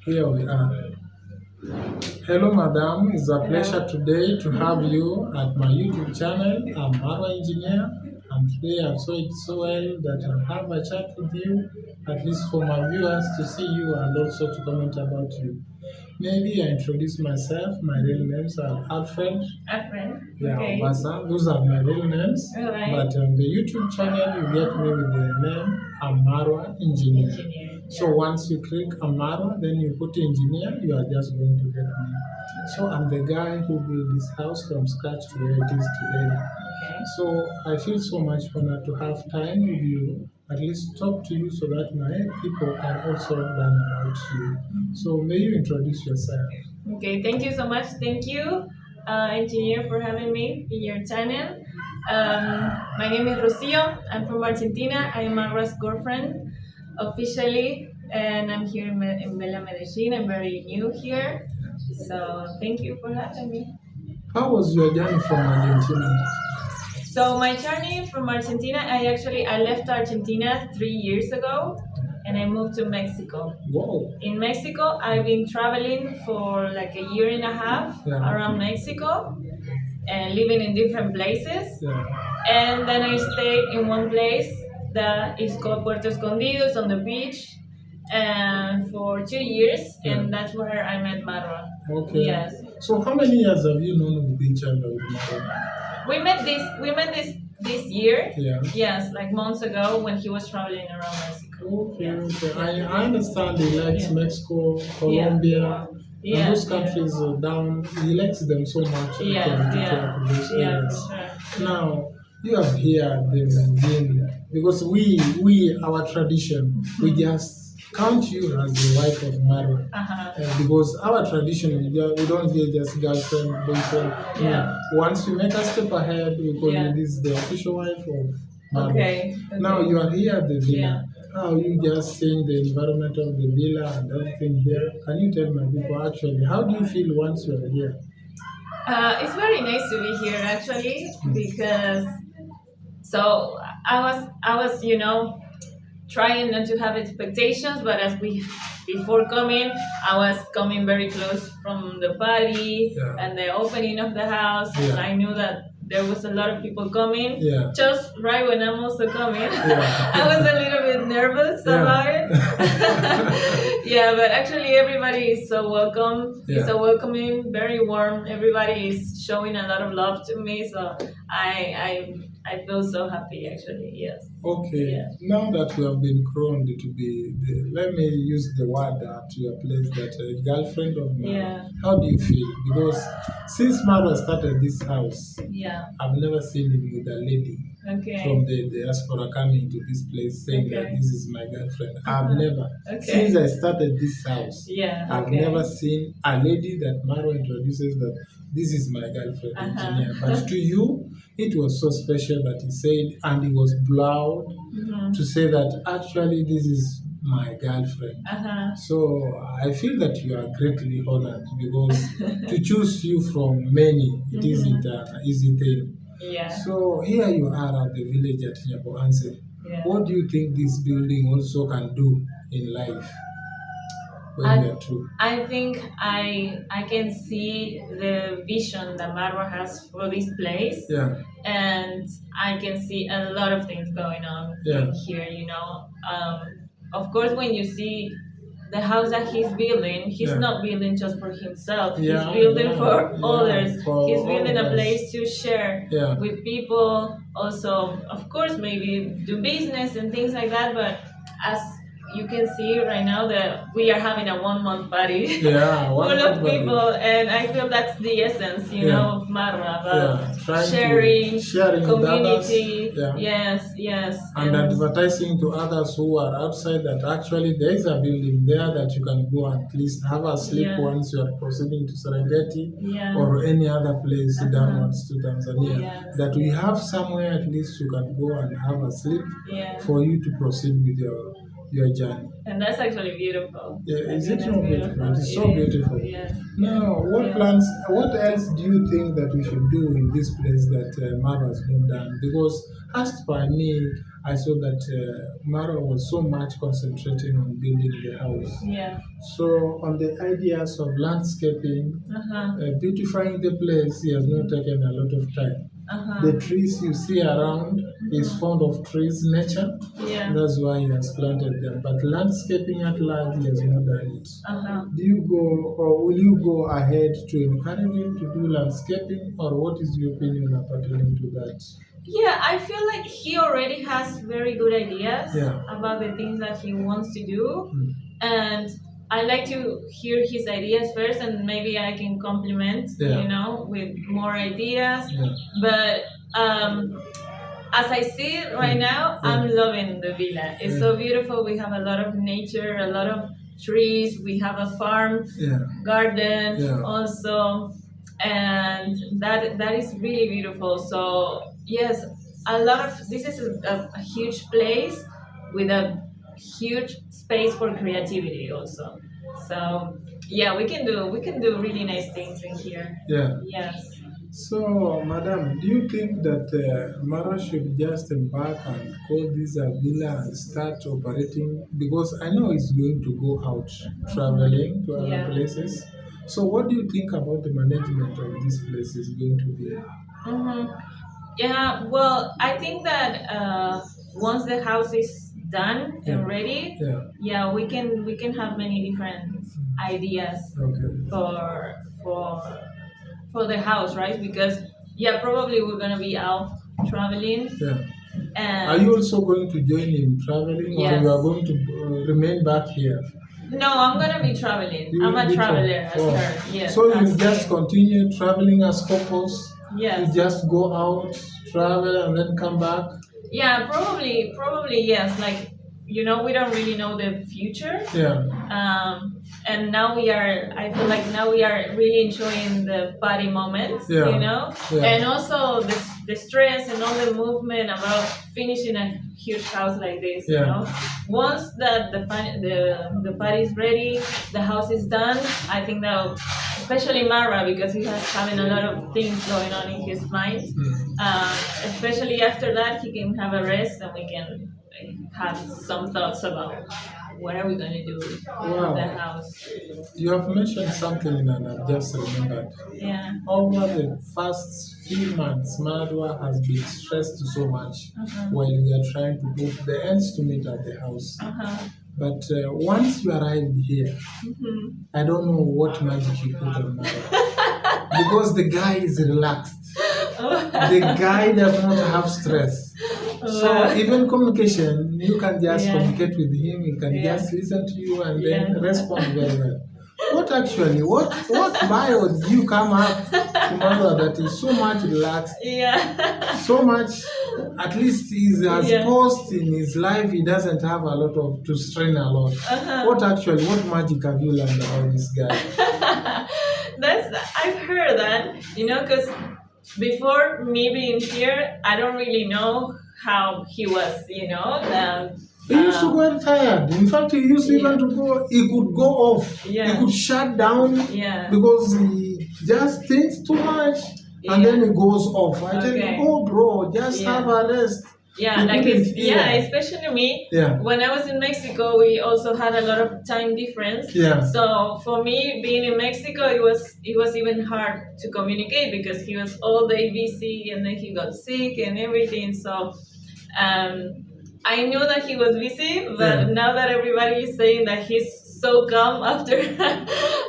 Here we are. Hello, madam. It's a pleasure Hello. today to have you at my YouTube channel. I'm Marwa Engineer, and today I've saw it so well that I'll have a chat with you, at least for my viewers to see you and also to comment about you. Maybe I introduce myself. My real names are Alfred. Alfred. Yeah, Okay. Obasa. Those are my real names. Alright. But on the YouTube channel, you get me with the name iammarwa Engineer. Engineer. So once you click iammarwa, then you put engineer, you are just going to get me. So I'm the guy who built this house from scratch to where it is today. Okay. So I feel so much honored to have time with you, at least talk to you so that my people can also learn about you. So may you introduce yourself. Okay. Thank you so much. Thank you, engineer, for having me in your channel. My name is Rocio. I'm from Argentina. I am Marwa's girlfriend officially, and I'm here in Bella Medellin. I'm very new here, so thank you for having me. How was your journey from Argentina? So my journey from Argentina, I left Argentina 3 years ago, and I moved to Mexico. Wow. In Mexico, I've been traveling for like a year and a half around Mexico and living in different places. Yeah. And then I stayed in one place that is called Puerto Escondido, it's on the beach, and for 2 years, and that's where I met Marwa. Okay. Yes. So how many years have you known with each other? We met this year. Yeah. Yes, like months ago when he was traveling around Mexico. Okay, Yes. okay. I understand he likes Yeah. Mexico, Colombia, Yeah. and those countries down. He likes them so much. Yes, Those yeah, areas. for sure. Now you have here the because we our tradition we just count you as the wife of Marwa. Because our tradition we don't hear just girlfriend, boyfriend. Yeah. No. Once you make a step ahead, we call Yeah. you this the official wife of Marwa. Okay. Now you are here at the villa. Yeah. How you just seeing the environment of the villa and everything here? Can you tell my people actually how do you feel once you are here? It's very nice to be here actually because so I was trying not to have expectations, but before coming, I was coming very close from the party and the opening of the house. And I knew that there was a lot of people coming. Just right when I'm also coming, I was a little bit nervous about it. Yeah, but actually everybody is so welcome. It's so welcoming, very warm. Everybody is showing a lot of love to me, so I feel so happy actually. Yes. Okay. Yeah. Now that we have been crowned to be let me use the word to your place that girlfriend of Marwa. Yeah. How do you feel? Because since Marwa started this house, I've never seen him with a lady from the diaspora coming to this place saying that this is my girlfriend. I've never. Since I started this house, I've never seen a lady that Marwa introduces that this is my girlfriend, engineer. But to you, it was so special that he said, and he was proud to say that actually this is my girlfriend. So I feel that you are greatly honored because to choose you from many, it isn't an easy thing. Yeah. So here you are at the village at Nyaboanse. What do you think this building also can do in life? I think I can see the vision that Marwa has for this place, and I can see a lot of things going on here. Of course, when you see the house that he's building, he's not building just for himself. He's building for others. He's building a place to share with people. Also, of course, maybe do business and things like that. But as you can see right now that we are having a 1 month party full of people, and I feel that's the essence, of Marwa, about sharing community. Yes. And advertising to others who are outside that actually there is a building there that you can go and at least have a sleep once you are proceeding to Serengeti or any other place downwards to Tanzania. That we have somewhere at least you can go and have a sleep for you to proceed with your your journey. And that's actually beautiful. Yeah, is it not beautiful? It is so beautiful. Yes. Now, what plans? What else do you think that we should do in this place that Mara has not done? Because as per me, I saw that Mara was so much concentrating on building the house. Yeah. So on the ideas of landscaping, beautifying the place, he has not taken a lot of time. The trees you see around is fond of trees, nature. Yeah. That's why he has planted them. But landscaping at large, he has not done it. Do you go, or will you go ahead to encourage him to do landscaping, or what is your opinion pertaining to that? Yeah, I feel like he already has very good ideas about the things that he wants to do, and I like to hear his ideas first, and maybe I can complement, with more ideas. But as I see it right now, I'm loving the villa. It's so beautiful. We have a lot of nature, a lot of trees. We have a farm, garden also, and that is really beautiful. So yes, this is a huge place with a huge space for creativity also. So yeah, we can do really nice things in here. Yeah. Yes. So, Madam, do you think that Mara should just embark and call this a villa and start operating? Because I know he's going to go out traveling to other places. So, what do you think about the management of this place is going to be? Yeah, well, I think that once the house is done and ready, we can have many different ideas for the house, right? Because probably we're gonna be out traveling. And are you also going to join in traveling, or you are going to remain back here? No, I'm gonna be traveling. I'm a traveler as her. Yes. So you just continue traveling as couples? Yes. You just go out, travel, and then come back? Yeah, probably yes. Like, we don't really know the future. Yeah. And now I feel like now we are really enjoying the party moment, and also the stress and all the movement about finishing a huge house like this, Once the party is ready, the house is done, I think that, especially Mara, because he has having a lot of things going on in his mind, especially after that, he can have a rest and we can have some thoughts about what are we going to do with the house. You have mentioned something and I've just remembered. Yeah. Over the first few months, Marwa has been stressed so much while we are trying to put the ends to meet at the house. But once you arrived here, I don't know what magic you put on Marwa. Because the guy is relaxed. The guy does not have stress. So even communication, you can just communicate with him, he can just listen to you and then respond very well. What bio did you come up to Marwa that is so much relaxed? So much, at least he has posed in his life, he doesn't have a lot to strain a lot. What magic have you learned about this guy? I've heard that, because before me being here, I don't really know how he was, he used to get tired. In fact, he used even to go, he could go off. He could shut down because he just thinks too much and then he goes off. I tell him, oh bro, just have a rest. Especially me. When I was in Mexico, we also had a lot of time difference. So for me, being in Mexico, it was even hard to communicate because he was all day busy and then he got sick and everything. So I knew that he was busy, but now that everybody is saying that he's so calm after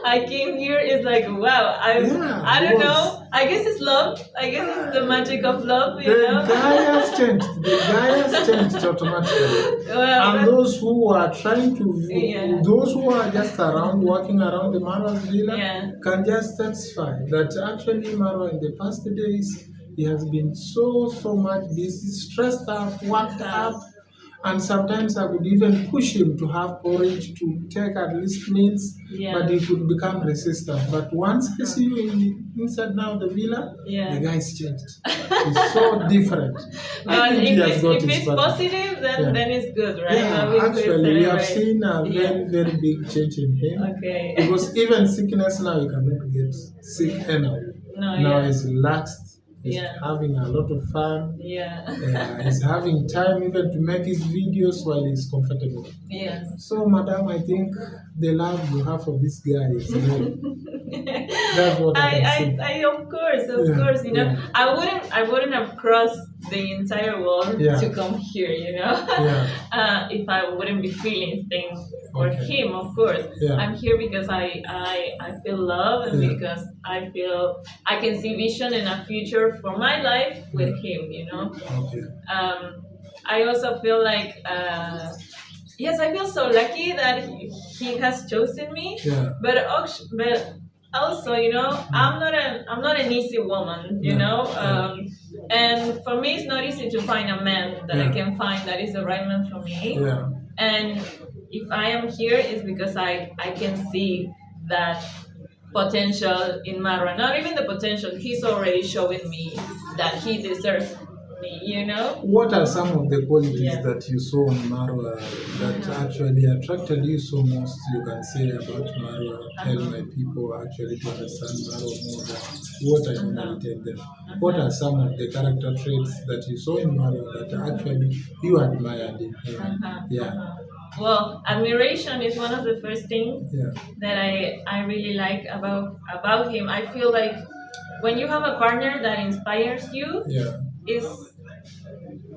I came here, it's like, wow, I don't know. I guess it's love. I guess it's the magic of love, The guy has changed. The guy has changed automatically. And those who are trying to, those who are just around, walking around the Marwa's villa, can just testify that actually Marwa in the past days, he has been so much busy, stressed up, worked up. And sometimes I would even push him to have porridge to take at least meals, but he could become resistant. But once I see you inside now the villa, the guy is changed. He's so different. If it's positive, then it's good, right? Yeah, actually, we have seen a very, very big change in him. Okay. Because even sickness now, you cannot get sick anyhow. Now he's relaxed. He's having a lot of fun. He's having time even to make his videos while he's comfortable. So, madam, I think the love you have for this guy is real. That's what I of course, you know, I wouldn't have crossed the entire world to come here, you know, if I wouldn't be feeling things for him, of course. I'm here because I feel love and because I feel I can see vision in a future for my life with him, you know. I also feel like yes, I feel so lucky that he has chosen me, but also, you know, I'm not an easy woman, you know, and for me it's not easy to find a man that I can find that is the right man for me. And if I am here, it's because I can see that potential in Marwa. Not even the potential, he's already showing me that he deserves me, you know. What are some of the qualities that you saw in Marwa that actually attracted you so most, you can say, about Marwa? Tell my people actually to understand Marwa more than what I normally tell them. What are some of the character traits that you saw in Marwa that actually you admired in him? Well, admiration is one of the first things that I really like about him. I feel like when you have a partner that inspires you,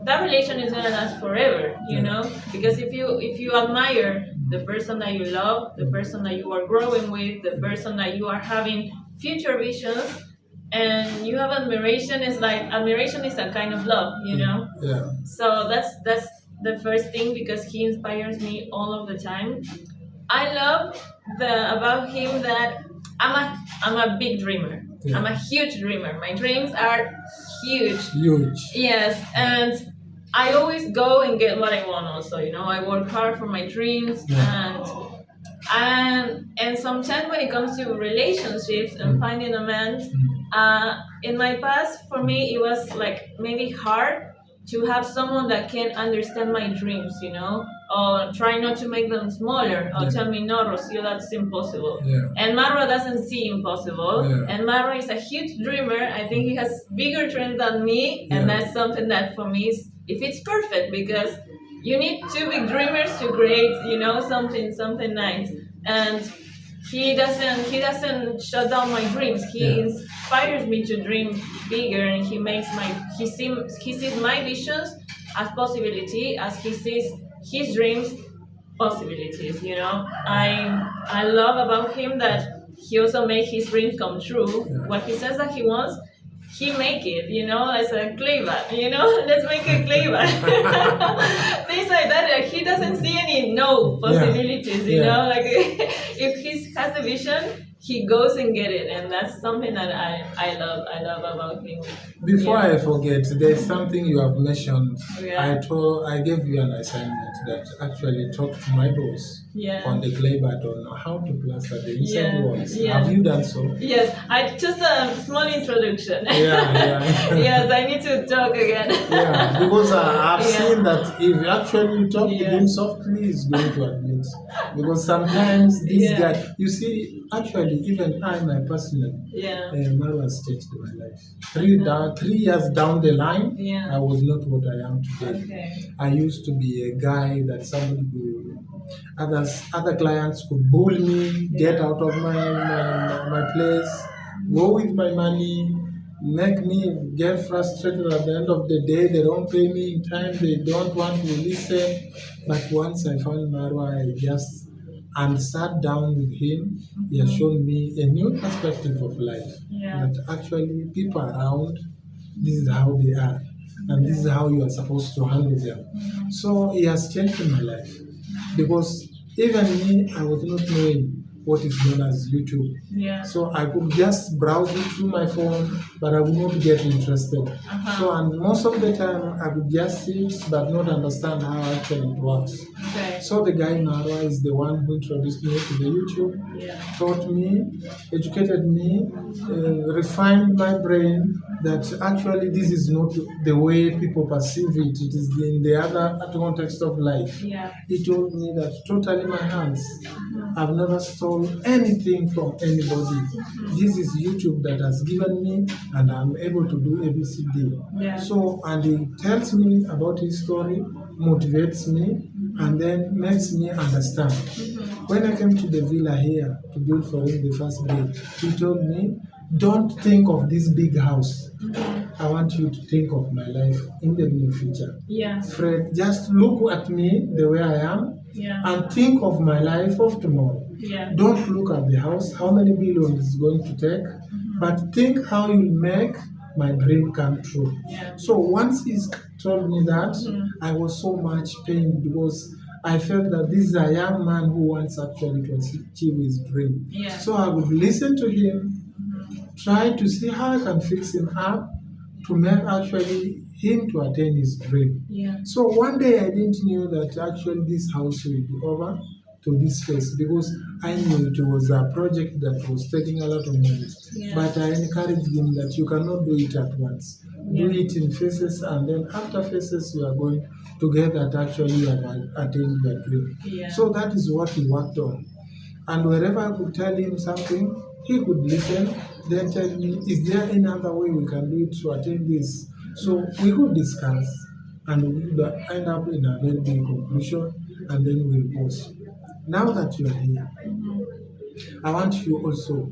that relation is gonna last forever, you know. Because if you admire the person that you love, the person that you are growing with, the person that you are having future visions, and you have admiration, is like admiration is a kind of love, you know. So that's the first thing, because he inspires me all of the time. I love about him that I'm a big dreamer. I'm a huge dreamer. My dreams are huge. Yes, and I always go and get what I want also, you know. I work hard for my dreams, and sometimes when it comes to relationships and finding a man, in my past, for me, it was like maybe hard to have someone that can understand my dreams, you know, or try not to make them smaller, or tell me, no, Rocio, that's impossible. And Marwa doesn't see impossible, and Marwa is a huge dreamer. I think he has bigger dreams than me, and that's something that for me is, if it's perfect, because you need two big dreamers to create, you know, something nice. And he doesn't shut down my dreams. He inspires me to dream bigger, and he sees my visions as possibility, as he sees his dreams possibilities, you know. I love about him that he also makes his dreams come true. What he says that he wants, he make it, you know, as a clay bat, you know, let's make a clay bat. Things like that. Like, he doesn't see any no possibilities, you know, like if he has a vision, he goes and get it, and that's something that I love about him. Before I forget, there's something you have mentioned. I gave you an assignment that actually talk to my boss on the clay bat on how to plaster the inside walls. Have you done so? Yes, I just a small introduction. Yes, I need to talk again. Because I've seen that if actually you talk to him softly, he's going to admit. Because sometimes this guy, you see, actually, even I, my personal, Marwa has changed my life. 3 years down the line, I was not what I am today. I used to be a guy that somebody could, other clients could bully me, get out of my place, go with my money, make me get frustrated. At the end of the day, they don't pay me in time, they don't want to listen. But once I found Marwa, and sat down with him, he has shown me a new perspective of life. That actually people around, this is how they are, and this is how you are supposed to handle them. So he has changed my life, because even me, I was not knowing what is known as YouTube. Yeah. So I could just browse it through my phone, but I would not get interested. So, and most of the time I would just see it but not understand how actually it works. Okay. So the guy Marwa is the one who introduced me to the YouTube, taught me, educated me, refined my brain that actually this is not the way people perceive it. It is in the other context of life. Yeah. He told me that totally my hands. I've never stolen anything from anybody. This is YouTube that has given me, and I'm able to do ABCD. Yeah. So, and he tells me about his story, motivates me, and then makes me understand. When I came to the villa here to build for him the first day, he told me, don't think of this big house. I want you to think of my life in the near future. Yeah. Fred, just look at me the way I am, and think of my life of tomorrow. Yeah. Don't look at the house, how many billions it's going to take, but think how you make my dream come true. Yeah. So once he told me that, I was so much pained because I felt that this is a young man who wants actually to achieve his dream. Yeah. So I would listen to him, try to see how I can fix him up to make actually him to attain his dream. Yeah. So one day I didn't know that actually this house will be over to this phase because I knew it was a project that was taking a lot of money. Yeah. But I encouraged him that you cannot do it at once. Do it in phases, and then after phases you are going to get that actually you have attained your dream. Yeah. So that is what he worked on. And wherever I could tell him something, he could listen, then tell me, is there any other way we can do it to attain this? So we could discuss, and we would end up in a very big conclusion, and then we'll pause. Now that you are here, I want you also,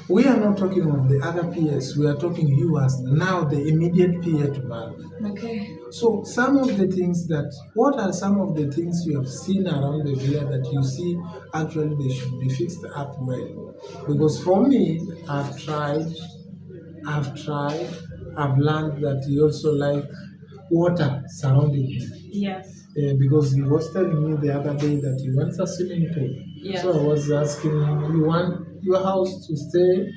we are not talking of the other peers, we are talking you as now the immediate peer to man. Okay. So some of the things what are some of the things you have seen around the villa that you see actually they should be fixed up well? Because for me, I've tried, I've learned that you also like water surrounding him. Yes. Because he was telling me the other day that he wants a swimming pool. Yes. So I was asking him, you want your house to stay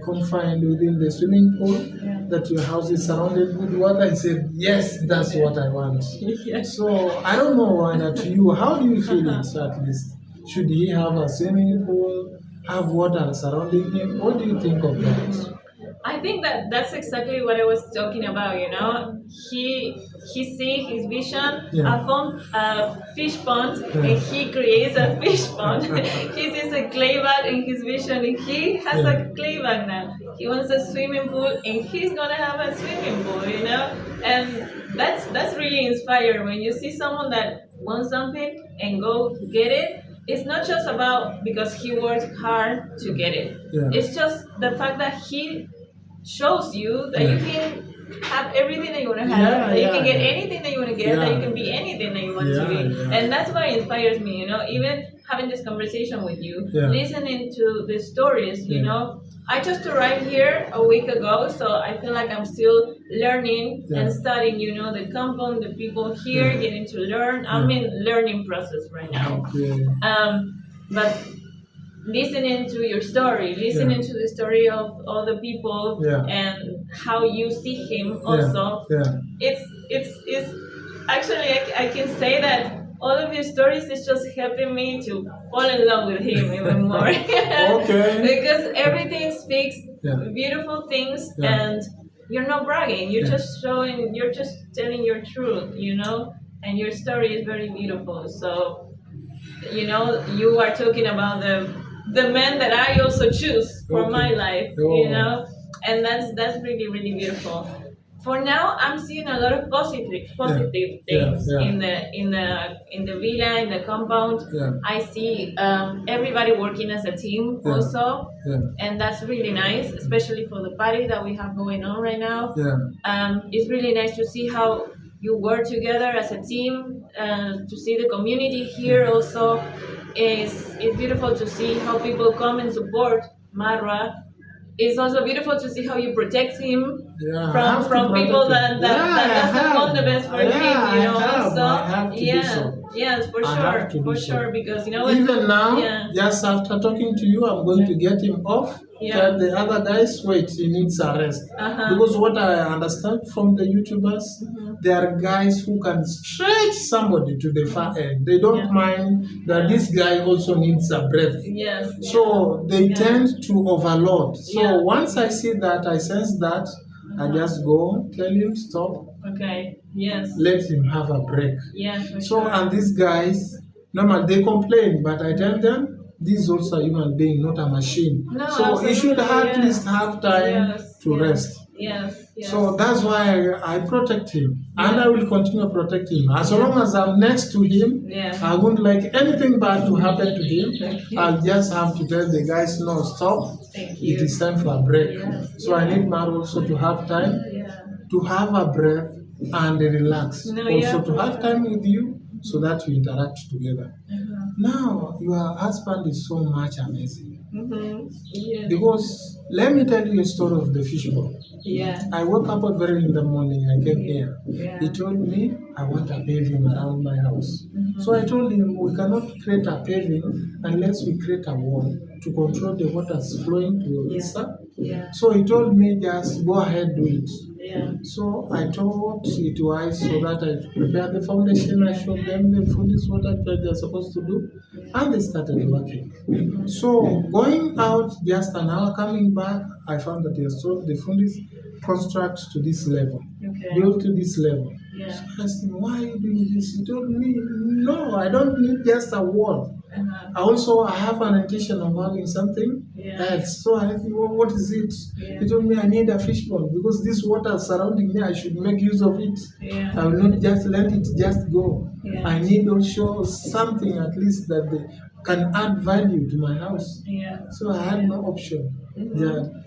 confined within the swimming pool, that your house is surrounded with water? He said, yes, that's what I want. Yes. So I don't know what to you. How do you feel it at least? Should he have a swimming pool, have water surrounding him? What do you think of that? I think that's exactly what I was talking about. He see his vision, a fish pond, and he creates a fish pond. He sees a clay bag in his vision, and he has a clay bag now. He wants a swimming pool, and he's gonna have a swimming pool. And that's really inspiring when you see someone that wants something and go get it. It's not just about because he worked hard to get it. Yeah. It's just the fact that he shows you that you can have everything that you want to have, that you can get anything that you want to get, that you can be anything that you want to be. And that's what inspires me, even having this conversation with you, listening to the stories, I just arrived here a week ago, so I feel like I'm still learning and studying, the compound, the people here, getting to learn. I'm in learning process right now. But listening to your story, listening to the story of all the people and how you see him also, it's actually I can say that all of your stories is just helping me to fall in love with him even more. Because everything speaks beautiful things and you're not bragging, you're just showing, you're just telling your truth, and your story is very beautiful. So you are talking about the man that I also choose for my life, and that's really, really beautiful. For now, I'm seeing a lot of positive things in the villa, in the compound. I see everybody working as a team also, and that's really nice, especially for the party that we have going on right now. It's really nice to see how you work together as a team, to see the community here also. It's beautiful to see how people come and support Marwa. It's also beautiful to see how you protect him from people that doesn't want the best for him, I have to do so. Yes, for sure. For sure, because even now, just after talking to you, I'm going to get him off. Tell the other guys, wait, he needs a rest. Because what I understand from the YouTubers, there are guys who can stretch somebody to the far end. They don't mind that this guy also needs a breath. Yes. So they tend to overload. So once I see that, I sense that, I just go, tell him stop. Okay. Yes. Let him have a break. Yes. And these guys, normally they complain, but I tell them, this is also a human being, not a machine. No, so he should at least have time to rest. Yes. So that's why I protect him, and I will continue protecting him. As long as I'm next to him, I won't like anything bad to happen to him. I'll just have to tell the guys, no, stop. It is time for a break. So I need Maro also to have time, to have a breath and relax. Also to have time with you so that we interact together. Now, your husband is so much amazing. Because let me tell you a story of the fishbowl. I woke up very in the morning, I came here. He told me, I want a paving around my house. So I told him, we cannot create a paving unless we create a wall to control the waters flowing to the sun. So he told me, just go ahead, do it. So I taught it wise so that I prepared the foundation. I showed them the food is what they're supposed to do, and they started working. So going out just an hour, coming back, I found that the fundis construct to this level, built to this level. So I asked him, why are you doing this? He told me, no, I don't need just a wall. I have an intention of having something else. So I think, well, what is it? He told me, I need a fishbowl because this water surrounding me, I should make use of it. I will not just let it just go. I need also something at least that can add value to my house. So I had no option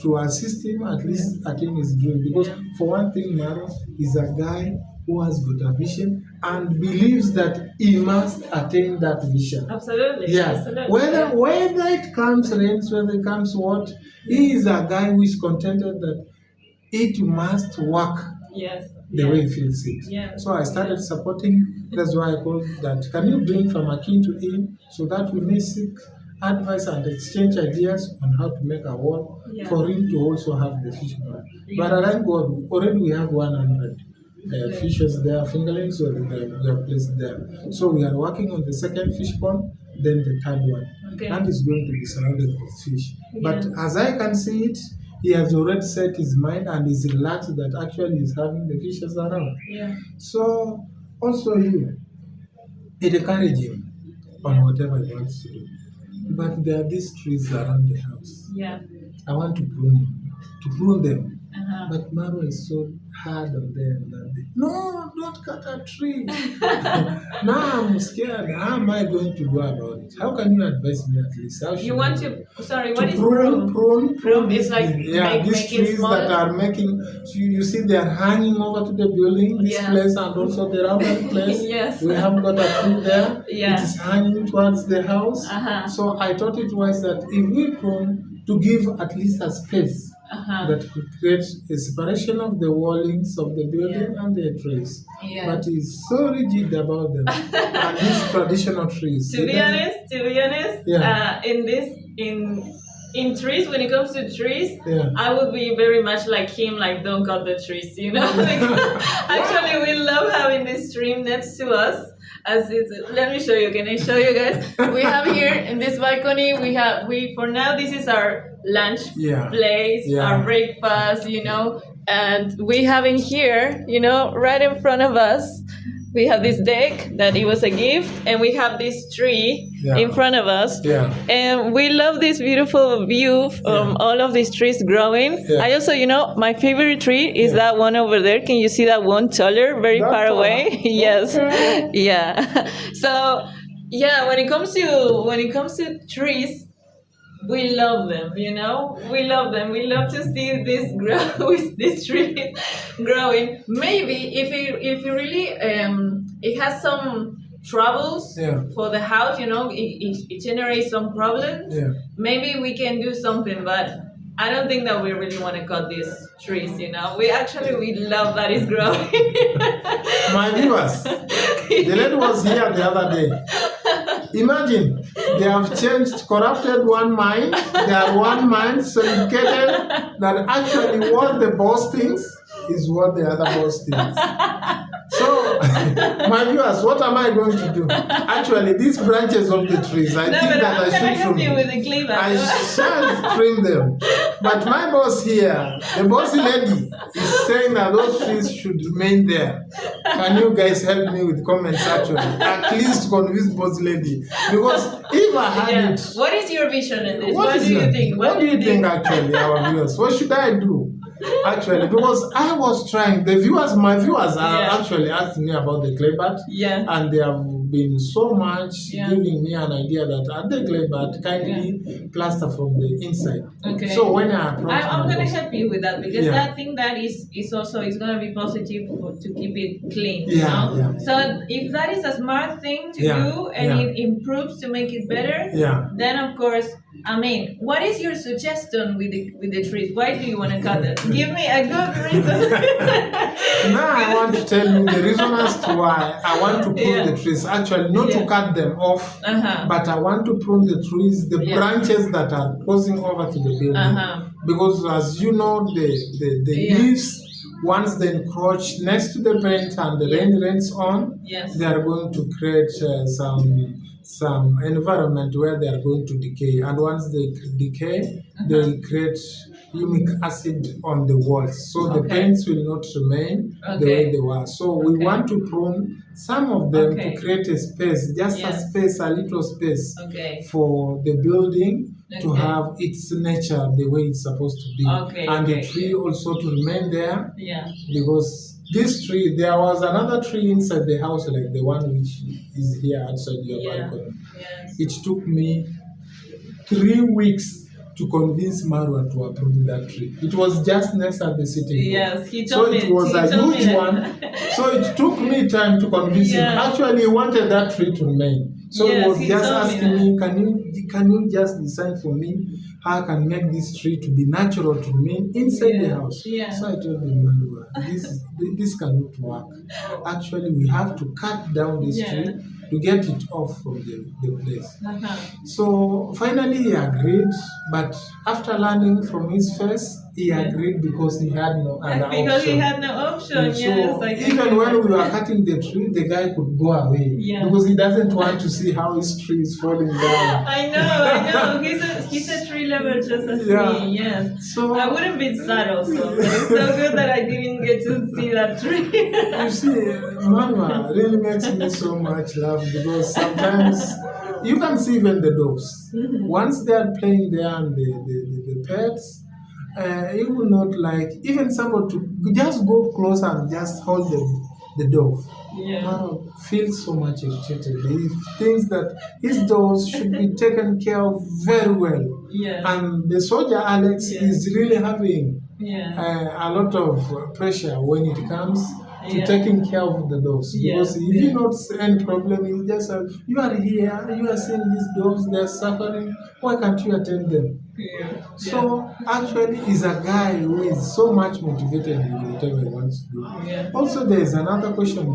to assist him, at least attain his dream. Because for one thing, Maro is a guy who has got a vision and believes that he must attain that vision. Absolutely. Absolutely. Whether it comes rains, whether it comes what, he is a guy who is contented that it must work the way he feels it. So I started supporting. That's why I called that. Can you bring from akin to in so that we may seek advice and exchange ideas on how to make a wall for him to also have the fish pond. But I thank God, already we have 100 fishes there, fingerlings, so we are placed there. So we are working on the second fish pond, then the third one. And it's going to be surrounded with fish. But as I can see it, he has already set his mind and is relaxed that actually he's having the fishes around. So also you encourage him on whatever he wants to do. But there are these trees around the house. I want to prune them. But Maro is so hard on them that no, don't cut a tree. Now I'm scared. How am I going to go about it? How can you advise me at least? You want to, sorry, what is prune? Prune is like these trees smaller. That are making, so you see they are hanging over to the building, this place and also the other place. We have got a tree there. It is hanging towards the house. So I thought it was that if we prune, to give at least a space that could create a separation of the wallings of the building and the trees. But he's so rigid about them. And these traditional trees. To be honest, in trees, when it comes to trees, I would be very much like him, like don't cut the trees, you know? Actually, we love having this stream next to us. Let me show you. Can I show you guys? We have here in this balcony, for now, this is our lunch place, our breakfast, you know, and we have in here, you know, right in front of us, we have this deck that it was a gift, and we have this tree in front of us, and we love this beautiful view from all of these trees growing. I also, you know, my favorite tree is that one over there. Can you see that one taller, very far away? Yes. So when it comes to trees, we love them, you know. We love them. We love to see this these trees growing. Maybe if it really it has some troubles for the house, you know, it generates some problems. Maybe we can do something, but I don't think that we really want to cut these trees, We love that it's growing. My viewers, the lady was here the other day. Imagine, they have corrupted one mind. They are one mind, so educated that actually what the boss thinks is what the other boss thinks. So, my viewers, what am I going to do? Actually, these branches of the trees, I think that I should trim them. I shall trim them. But my boss here, the bossy lady, is saying that those trees should remain there. Can you guys help me with comments, actually? At least convince bossy lady. Because if I had it... What is your vision in this? What do you think? What do you think, actually, our viewers? What should I do? Actually, because I was trying, my viewers are actually asking me about the clay bat, and they have been so much giving me an idea that at the clay bat, kindly plaster from the inside. Okay. So when I'm going to help you with that, because I think that is also going to be positive to keep it clean. So if that is a smart thing to do and it improves to make it better, then of course. I mean, what is your suggestion with the trees? Why do you want to cut them? Give me a good reason. Now I want to tell you the reason as to why I want to prune the trees. Actually, not to cut them off, but I want to prune the trees, the branches that are crossing over to the building. Because as you know, the leaves, once they encroach next to the paint and the rain rains on, they are going to create some environment where they are going to decay, and once they decay, they create humic acid on the walls, so the paints will not remain the way they were. So we want to prune some of them to create a space, just a little space for the building to have its nature the way it's supposed to be, and the tree also to remain there, because this tree, there was another tree inside the house, like the one which is here outside your balcony. It took me 3 weeks to convince Marwa to approve that tree. It was just next to the sitting room. He told me. So it was a huge one. So it took me time to convince him. Actually, he wanted that tree to remain. So he was just asking me, can you just design for me how I can make this tree to be natural to remain inside the house? So I told him, Marwa, this cannot work. Actually, we have to cut down this tree to get it off from the place. So finally he agreed, but after learning from his face, he agreed because he had no other option. Because he had no option, so even when we were cutting the tree, the guy could go away because he doesn't want to see how his tree is falling down. I know. He's a tree lover just as me, yes. So I wouldn't be sad also. But it's so good that I didn't get to see that tree. You see, Mama really makes me so much laugh because sometimes you can see even the doves. Once they are playing there and the pets, you will not like even someone to just go close and just hold the dove. Feels so much irritated. He thinks that his doves should be taken care of very well. And the soldier Alex is really having a lot of pressure when it comes to taking care of the doves. Because if you not see any problem, it's just you are here, you are seeing these doves, they are suffering. Why can't you attend them? So actually, he's a guy who is so much motivated in whatever he wants to do. Also, there is another question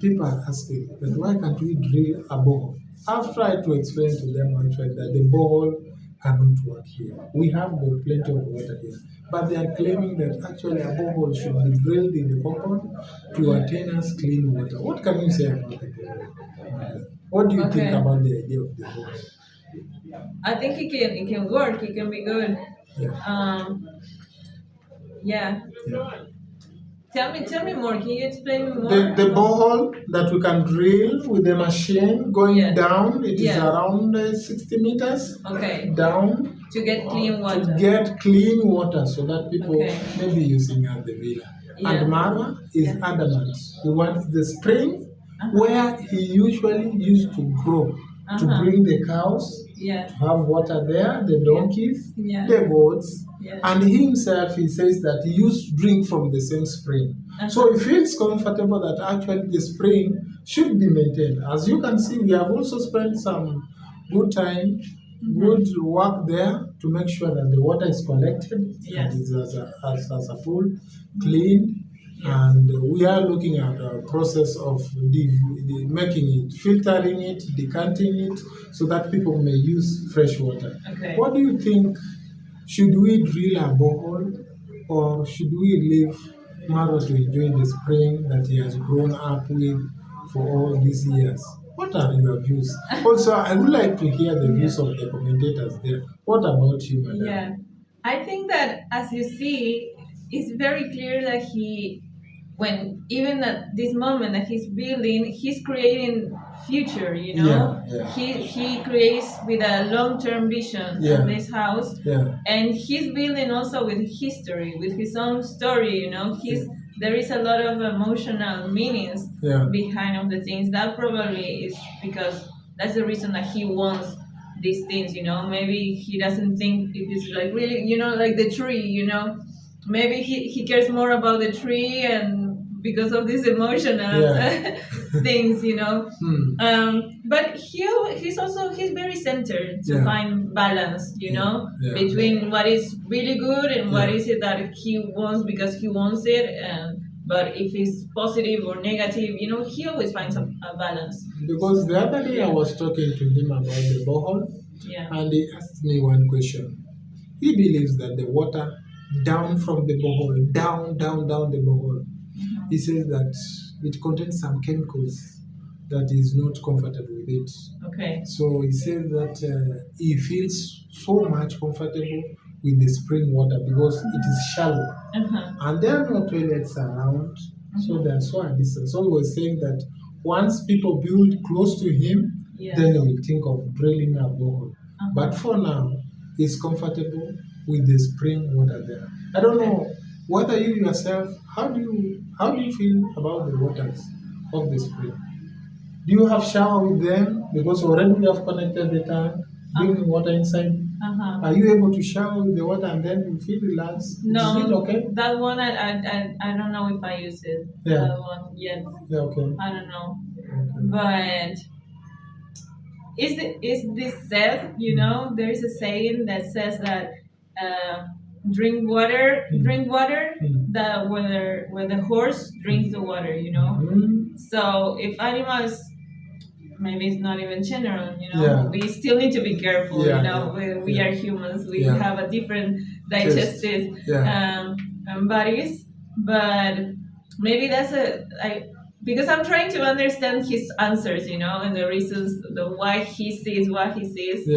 people are asking: that why can't we drill a borehole? I've tried to explain to them actually that the borehole cannot work here. We have plenty of water here, but they are claiming that actually a borehole should be drilled in the compound to attain us clean water. What can you say about the borehole? What do you think about the idea of the borehole? I think it can work. It can be good. Tell me more. Can you explain more? The borehole that we can drill with the machine going down, it is around 60 meters down. To get clean water. To get clean water so that people may be using at the villa. And Marwa is adamant. He wants the spring where he usually used to grow. To bring the cows, to have water there, the donkeys, the goats, and he himself, he says that he used to drink from the same spring. So he feels comfortable that actually the spring should be maintained. As you can see, we have also spent some good time would work there to make sure that the water is collected and is as a pool, cleaned. And we are looking at a process of making it, filtering it, decanting it, so that people may use fresh water. Okay. What do you think? Should we drill a borehole, or should we leave Marwa to enjoy the spring that he has grown up with for all these years? What are your views? Also, I would like to hear the views of the commentators there. What about you, madam? Yeah, I think that, as you see, it's very clear that even at this moment that he's building, he's creating future, he creates with a long-term vision of this house, and he's building also with history, with his own story, there is a lot of emotional meanings behind of the things. That probably is because that's the reason that he wants these things, maybe he doesn't think it is like really, like the tree, maybe he cares more about the tree, and because of these emotional things, but he's very centered to find balance, between what is really good and what is it that he wants because he wants it, but if it's positive or negative, he always finds a balance. Because the other day I was talking to him about the borehole, and he asked me one question. He believes that the water down from the borehole, down the borehole, he says that it contains some chemicals that is not comfortable with it. Okay. So he says that he feels so much comfortable with the spring water because it is shallow. And there are no toilets around, so they are so distant. So he was saying that once people build close to him, then they will think of drilling a borehole. But for now, he's comfortable with the spring water there. I don't know, what are you yourself, how do you feel about the waters of the spring? Do you have shower with them? Because already we have connected the tank, bringing water inside. Are you able to shower with the water and then you feel relaxed? No, is it okay? That one I don't know if I use it. That one yet. Yeah, okay. I don't know. Okay. But is this said? There is a saying that says that drink water, that where the horse drinks the water. So if animals, maybe it's not even general, we still need to be careful, we are humans, we have a different digestive bodies, but maybe that's because I'm trying to understand his answers, and the reasons, why he sees what he sees,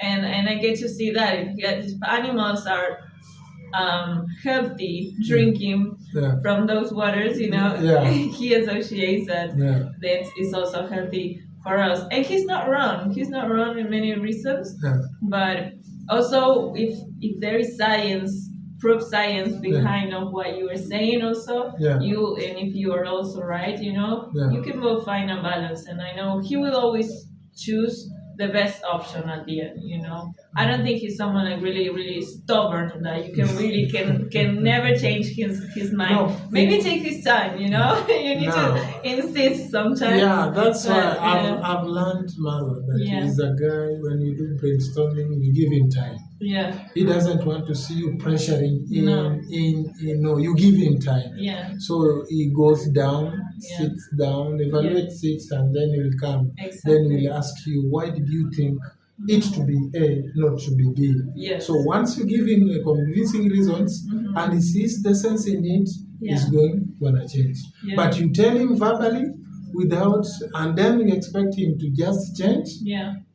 and I get to see that if animals are healthy drinking from those waters, he associates that it's also healthy for us, and he's not wrong in many reasons, but also if there is proof science behind of what you are saying also, and if you are also right, you can both find a balance, and I know he will always choose the best option at the end, I don't think he's someone like really, really stubborn that you can never change his mind. No, maybe take his time, you need to insist sometimes. Yeah, that's why I've learned, Marwa, that he's a guy, when you do brainstorming, you give him time. He doesn't want to see you pressuring you give him time. So he goes down, sits down, evaluates it, and then he will come. Exactly. Then he will ask you, why did you think it to be A, not to be B? So once you give him a convincing reasons and he sees the sense in it, he's gonna change. But you tell him verbally and then you expect him to just change,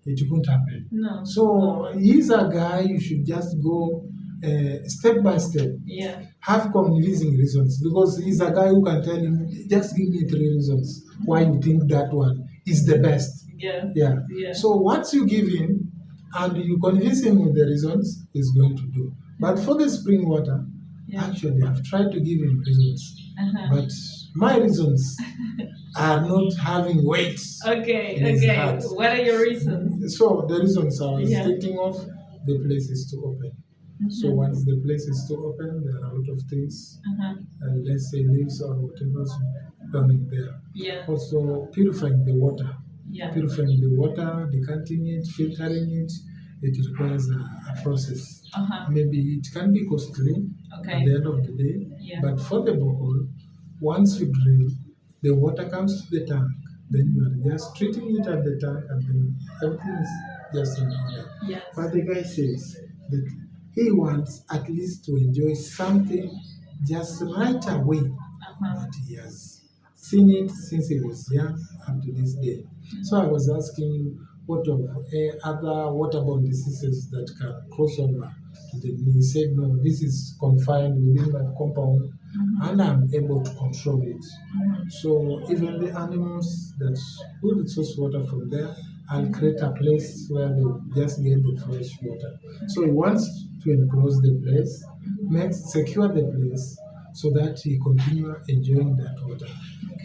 it won't happen. No. So he's a guy you should just go step by step. Have convincing reasons, because he's a guy who can tell him, just give me 3 reasons why you think that one is the best. So once you give him and you convince him with the reasons, he's going to do. But for the spring water, actually I've tried to give him reasons, but my reasons are not having weight. Okay. What are your reasons? So the reasons I was thinking of, the place is to open. So once the place is to open, there are a lot of things, let's say leaves or whatever's coming there. Also purifying the water. Purifying the water, decanting it, filtering it, it requires a process. Maybe it can be costly at the end of the day, but for the borehole, once you drill, the water comes to the tank, then you are just treating it at the tank, and then everything is just in order. Yes. But the guy says that he wants at least to enjoy something just right away, but he has seen it since he was young up to this day. So I was asking you, what of other waterborne diseases that can cross over to the knee? He said, no, this is confined within my compound, and I'm able to control it. So even the animals that would source water from there, I'll create a place where they just get the fresh water. So he wants to enclose the place, secure the place, so that he continue enjoying that water.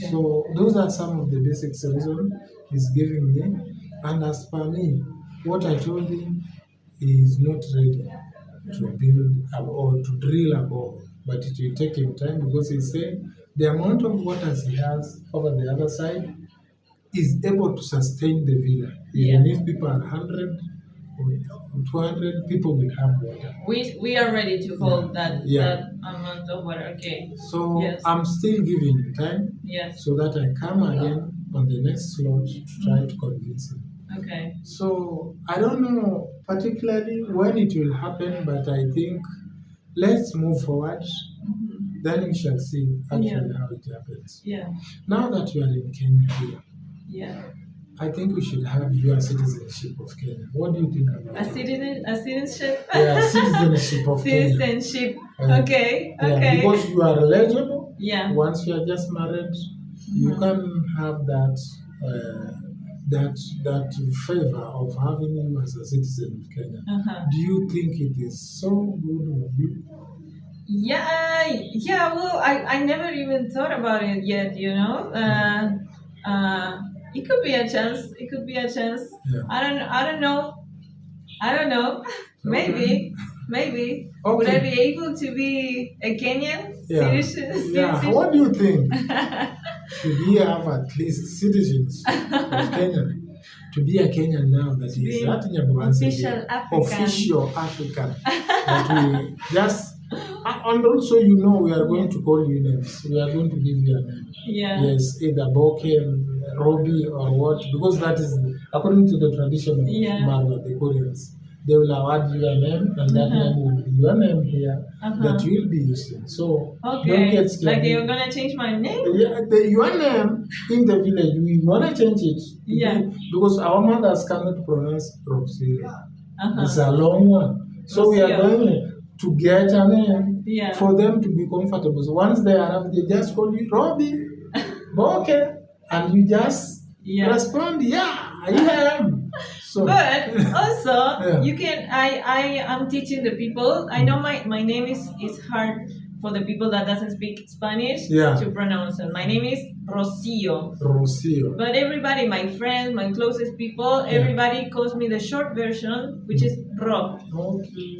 So those are some of the basic reasons he's giving me. And as per me, what I told him, he is not ready to build or to drill a borehole, but it will take him time, because he said the amount of water he has over the other side is able to sustain the villa. Even if people are 100 or 200, people will have water. We are ready to hold that amount of water. Okay. So I'm still giving him time, so that I come again on the next slot to try to convince him. Okay. So I don't know particularly when it will happen, but I think let's move forward. Then we shall see actually how it happens. Now that you are in Kenya here, I think we should have your citizenship of Kenya. What do you think about a citizenship? Yeah, citizenship of Kenya. Citizenship. Okay. Because you are eligible. Yeah. Once you are just married, you can have that favor of having you as a citizen of Kenya. Do you think it is so good with you? Yeah. Well, I never even thought about it yet. It could be a chance. Yeah. I don't know. Maybe. Okay. Would I be able to be a Kenyan citizen? Yeah. What do you think? Should we have at least citizens of Kenya? To be a Kenyan now, that is official African. That we just, and also we are going to call you names. We are going to give you a name. Yes, either Boke, Robi, or what, because that is according to the tradition of Marwa, the Koreans. They will award you a name, and that name will be your name here that you will be using. So don't get scared. Like you're gonna change my name? Yeah, your name in the village, we wanna change it. Because our mothers cannot pronounce Rosie. It's a long one. So we are going to get a name for them to be comfortable. So once they arrive, they just call you Robbie, Boke, and you just respond, I am. So, but also you can I am teaching the people. I know my name is hard for the people that doesn't speak Spanish to pronounce it. My name is Rocio. But everybody, my friends, my closest people, everybody calls me the short version, which is Ro.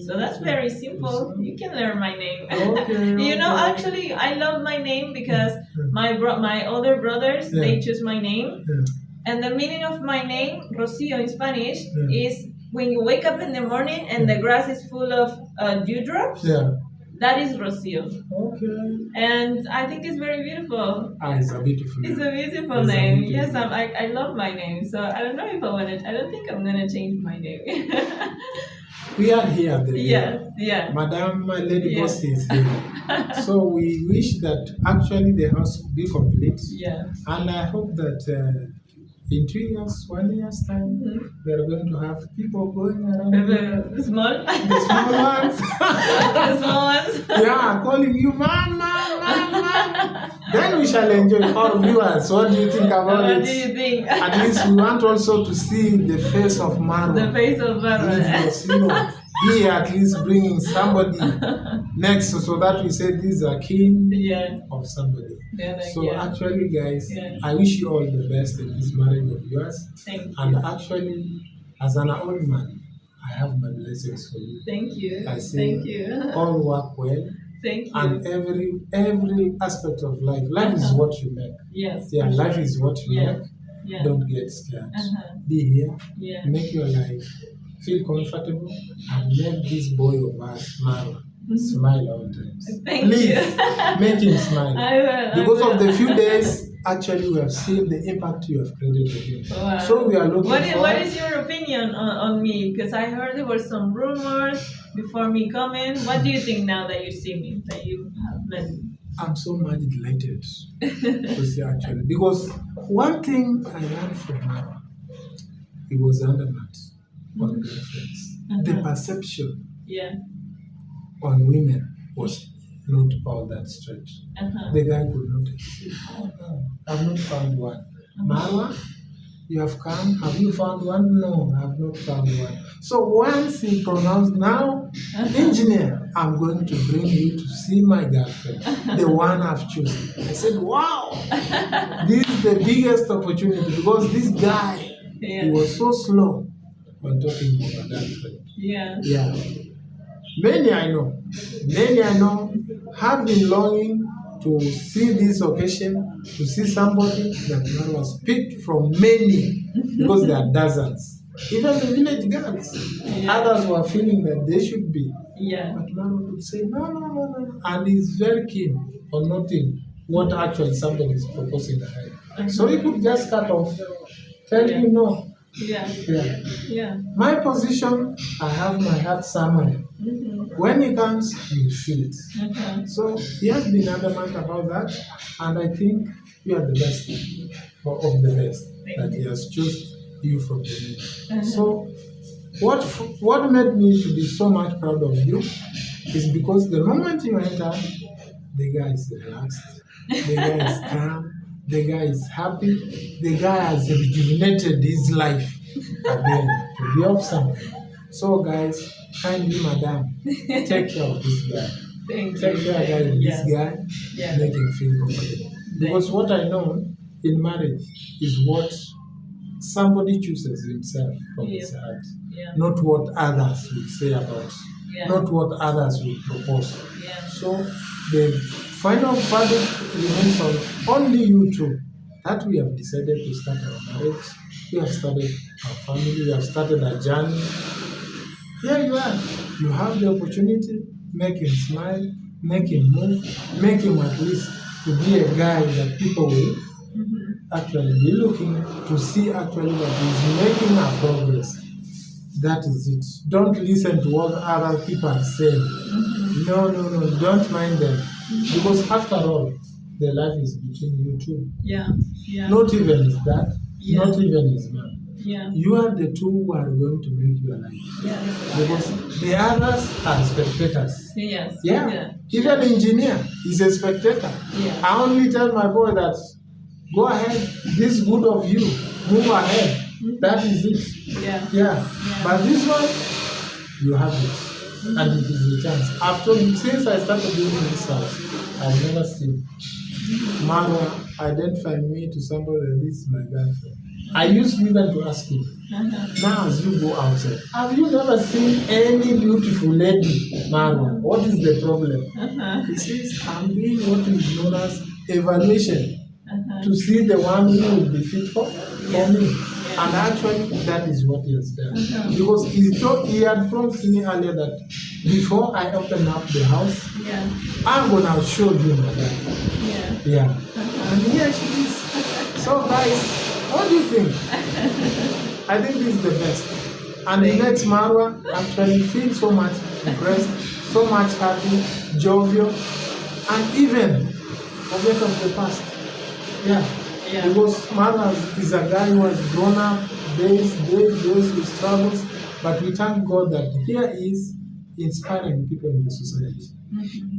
So that's very simple. You can learn my name. Actually, I love my name because my older brothers, they choose my name. And the meaning of my name, Rocio in Spanish, is when you wake up in the morning and the grass is full of dewdrops. That is Rocio. And I think it's very beautiful. It's a beautiful name. It's a beautiful name. Yes, I love my name. So I don't know if I don't think I'm going to change my name. We are here at the Madam Lady Boss is here. So we wish that actually the house be complete. And I hope that in 2 years, 1 year's time, we are going to have people going around. The small ones. The small ones. Calling you, man. Then we shall enjoy. Our viewers, what do you think about it? What do you think? At least we want also to see the face of Marwa. The face of Marwa. He at least bringing somebody next so that we say this is a king of somebody. Actually, guys, I wish you all the best in this marriage of yours. Thank you. And actually, as an old man, I have my blessings for you. Thank you. I say all work well. Thank you. And every aspect of life is what you make. Life is what you make. Don't get scared. Be here. Make your life feel comfortable, and make this boy of ours, Marwa, smile all times. Please make him smile. Because of the few days, actually, we have seen the impact you have created with him. Wow. So we are looking What is your opinion on me? Because I heard there were some rumors before me coming. What do you think now that you see me, that you have met me? I'm so much delighted to see actually. Because one thing I learned from Marwa, it was undermined on girlfriends. The perception on women was not all that straight. The guy could not say, oh no, I've not found one. Marwa, you have come, have you found one? No, I have not found one. So once he pronounced, now, engineer, I'm going to bring you to see my girlfriend, the one I've chosen. I said, wow, this is the biggest opportunity because this guy, he was so slow on talking about a girlfriend. Yeah. Many I know have been longing to see this occasion, to see somebody that Marwa was picked from many, because there are dozens. Even the village girls, others were feeling that they should be. But Marwa would say, no. And he's very keen on noting what actually somebody is proposing ahead. So he could just cut off, tell you no. My position, I have my heart somewhere. When he comes, you feel it. So he has been adamant about that, and I think you are the best of the best that he has chosen you from the many. So what made me to be so much proud of you is because the moment you enter, the guy is relaxed, the guy is calm, the guy is happy, the guy has rejuvenated his life again to be of something. So guys, kindly, madam, take care of this guy. Take care of this guy, make him feel comfortable. Because what I know in marriage is what somebody chooses himself from his heart, not what others will say about, not what others will propose. So the final verdict remains on only you two, that we have decided to start our marriage, we have started our family, we have started our journey. Here you are. You have the opportunity, make him smile, make him move, make him at least to be a guy that people will actually be looking to see actually that he's making a progress. That is it. Don't listen to what other people are saying. No, don't mind them. Because after all, the life is between you two. Not even his dad, not even his mom. You are the two who are going to make your life. Because the others are spectators. Even engineer is a spectator. I only tell my boy that go ahead, this is good of you, move ahead. That is it. But this one, you have it. And it is a chance. Since I started building this house, I've never seen Marwa identify me to somebody that this is my girlfriend. I used even to ask him, now as you go outside, have you never seen any beautiful lady, Marwa? What is the problem? He says, I'm doing what is known as evaluation to see the one who will be fit for me. And actually, that is what he has done. Because he had promised me earlier that before I open up the house, I'm going to show you my life. And here she is. So guys, what do you think? I think this is the best. And the next Marwa actually feels so much impressed, so much happy, jovial, and even forget of the past. Because Marwa is a guy who has grown up, days with struggles, but we thank God that here is inspiring people in the society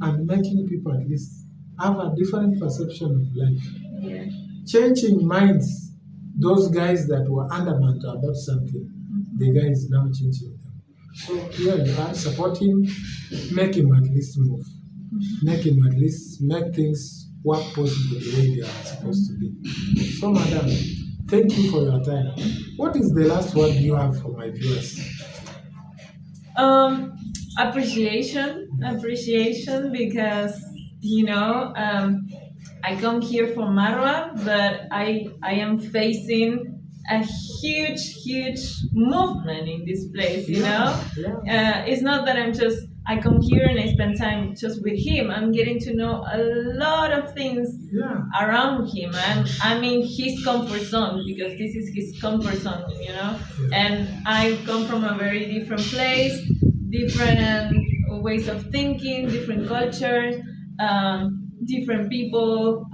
and making people at least have a different perception of life. Changing minds. Those guys that were adamant about something, the guy is now changing them. So here you are, support him, make him at least move. Make him at least make things work possible the way they are supposed to be. So madam, thank you for your time. What is the last word you have for my viewers? Appreciation because, I come here for Marwa, but I am facing a huge movement in this place, you know. It's not that I come here and I spend time just with him. I'm getting to know a lot of things around him, and I'm in his comfort zone because this is his comfort zone, you know. And I come from a very different place, different ways of thinking, different cultures, different people.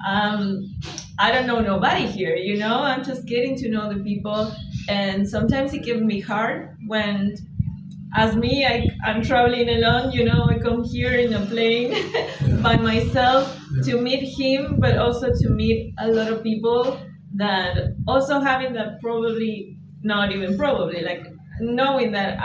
I don't know nobody here, you know. I'm just getting to know the people, and sometimes it can be hard when, as me, I'm traveling alone, you know. I come here in a plane by myself to meet him, but also to meet a lot of people that also having that probably, not even probably, like knowing that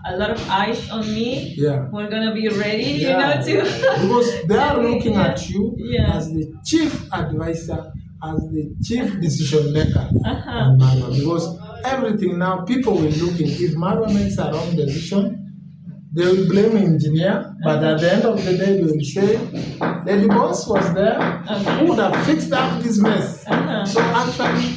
a lot of eyes on me, we're gonna be ready, you know, to because they are looking at you as the chief advisor, as the chief decision maker on Marwa. Because everything now, people will look in. If Marwa makes a wrong decision, they will blame engineer, but at the end of the day, they will say, the boss was there, who would have fixed up this mess. So actually,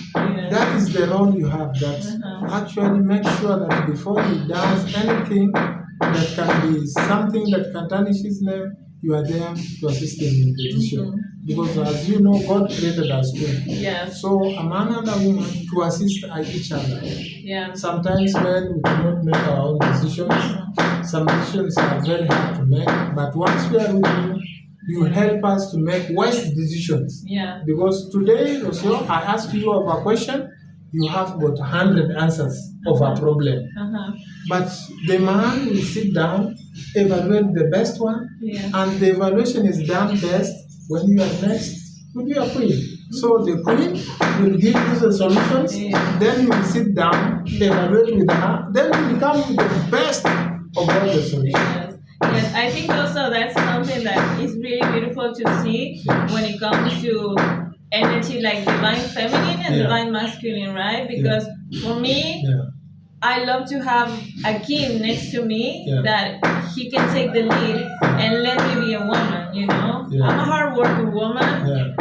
that is the role you have, that actually make sure that before he does anything that can be something that can tarnish his name, you are there to assist him in the decision. Because as you know, God created us too. So a man and a woman to assist each other. Sometimes when we cannot make our own decisions, some decisions are very hard to make, but once we are with you, you help us to make wise decisions. Because today, also, I ask you of a question, you have got 100 answers of a problem. But the man will sit down, evaluate the best one, and the evaluation is done best when you are next with your queen. So the queen will give you the solutions, then you will sit down, evaluate with her, then you become the best of all the solutions. Yes, I think also that's something that is really beautiful to see when it comes to energy, like divine feminine and divine masculine, right? Because for me, I love to have a king next to me that he can take the lead and let me be a woman, you know. I'm a hardworking woman.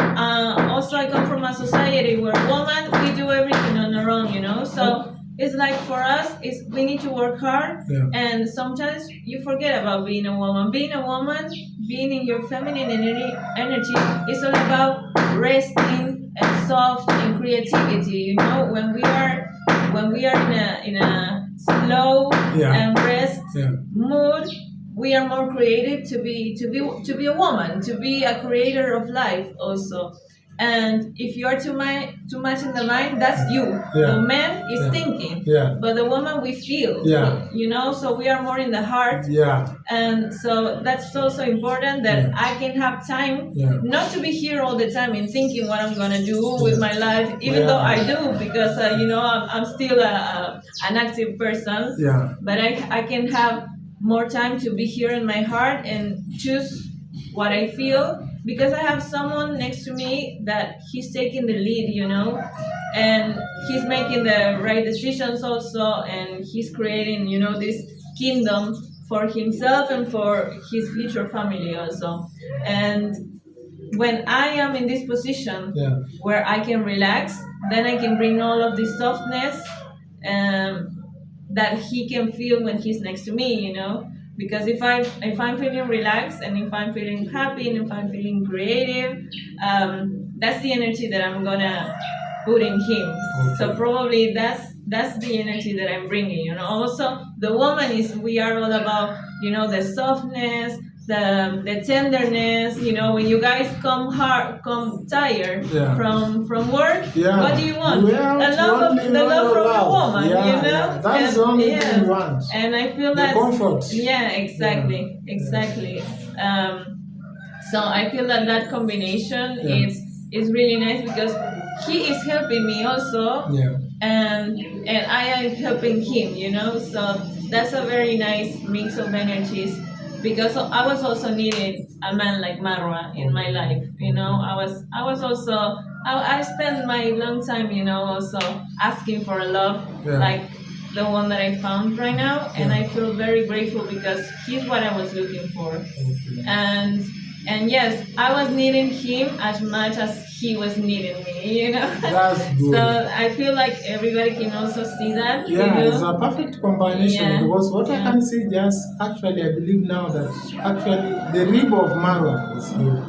Also, I come from a society where women, we do everything on our own, you know. So it's like for us, we need to work hard, and sometimes you forget about being a woman. Being a woman, being in your feminine energy is all about resting and soft and creativity. You know, when we are in a slow and rest mood, we are more creative to be a woman, to be a creator of life also. And if you are too much in the mind, that's you. The man is thinking, but the woman we feel. You know, so we are more in the heart. And so that's also important that I can have time not to be here all the time and thinking what I'm gonna do with my life, even though I do, because you know, I'm still an active person. But I can have more time to be here in my heart and choose what I feel, because I have someone next to me that he's taking the lead, you know, and he's making the right decisions also, and he's creating, you know, this kingdom for himself and for his future family also. And when I am in this position where I can relax, then I can bring all of this softness that he can feel when he's next to me, you know. Because if I'm feeling relaxed, and if I'm feeling happy, and if I'm feeling creative, that's the energy that I'm gonna put in him. So probably that's the energy that I'm bringing, you know. Also, the woman we are all about, you know, the softness, the tenderness, you know. When you guys come tired from work, what do you want? The love from a woman, you know. That's the only thing you want. And I feel that comfort. Exactly. So I feel that combination is really nice, because he is helping me also, and I am helping him, you know. So that's a very nice mix of energies, because I was also needing a man like Marwa in my life, you know. I was also I spent my long time, you know, also asking for love, like the one that I found right now, and I feel very grateful because he's what I was looking for. And yes, I was needing him as much as he was needing me, you know. That's good. So I feel like everybody can also see that. Yeah, you know? It's a perfect combination because what I can see just actually, I believe now that actually the rib of Marwa is here.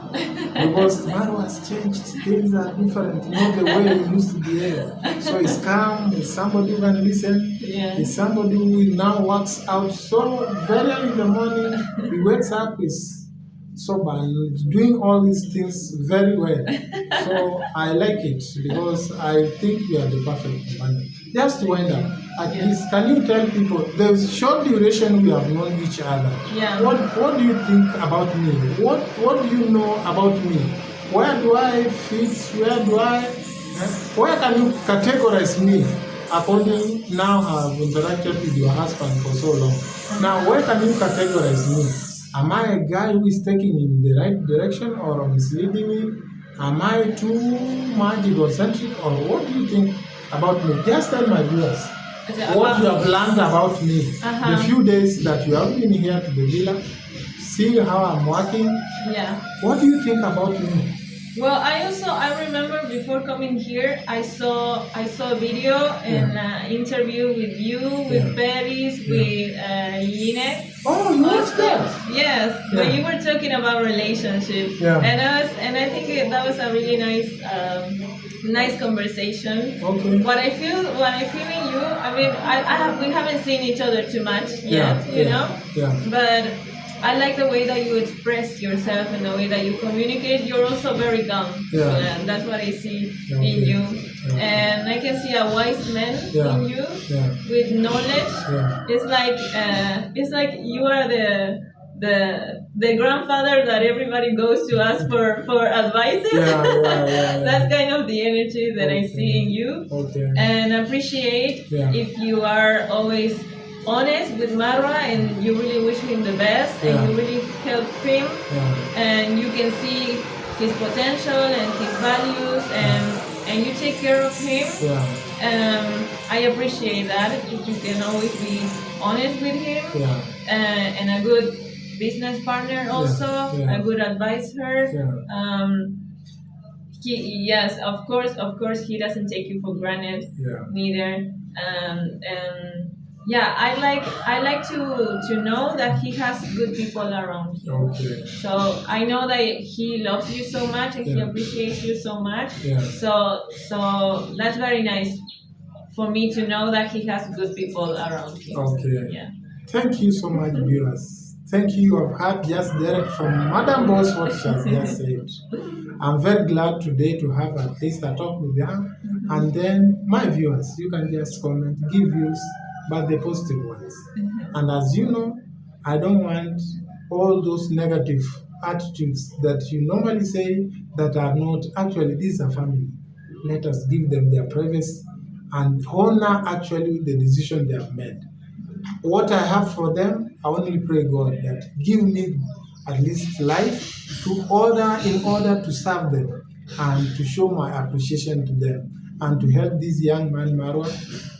Because Marwa has changed, things are different, not the way it used to be here. So he's calm, he's somebody who can listen, he's somebody who now works out so very early in the morning, he wakes up, he's sober and doing all these things very well. So I like it because I think we are the perfect companion. Just to wind up, at least can you tell people the short duration we have known each other? What do you think about me? What do you know about me? Where do I fit? Where can you categorize me? According now I've interacted with your husband for so long. Now where can you categorize me? Am I a guy who is taking in the right direction or misleading me? Am I too much egocentric or what do you think about me? Just tell my viewers what you have learned about me. The few days that you have been here to the villa, see how I'm working. What do you think about me? Well, I remember before coming here, I saw a video and an interview with you, with Paris, with Yine. Oh, you watched that? Yes, but you were talking about relationship, and I think that was a really nice conversation. Okay. What I feel in you, I mean, we haven't seen each other too much yet, you know, but I like the way that you express yourself and the way that you communicate. You're also very calm. And that's what I see in you. And I can see a wise man in you with knowledge. It's like you are the grandfather that everybody goes to ask for advices. That's kind of the energy that I see in you. And appreciate if you are always honest with Marwa and you really wish him the best and you really help him and you can see his potential and his values and you take care of him. I appreciate that if you can always be honest with him and a good business partner also, a good advisor. Yes, of course he doesn't take you for granted neither. I like to know that he has good people around him. So I know that he loves you so much and he appreciates you so much. So that's very nice for me to know that he has good people around him. Thank you so much, viewers. Thank you. You have heard just direct from Madam Boss what she has just said. I'm very glad today to have at least a talk with her. And then my viewers, you can just comment, give views, but the positive ones. And as you know, I don't want all those negative attitudes that you normally say that are not actually, this is a family. Let us give them their privacy and honor actually the decision they have made. What I have for them, I only pray God that give me at least life in order to serve them and to show my appreciation to them and to help this young man Marwa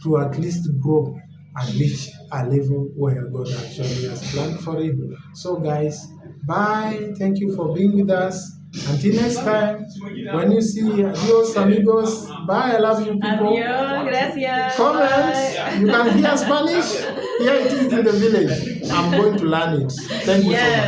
to at least grow and reach a level where God actually has planned for him. So guys, bye. Thank you for being with us. Until next time, when you see adios amigos, bye. I love you people. Adios, gracias. Comment. You can hear Spanish. Here it is in the village. I'm going to learn it. Thank you so much.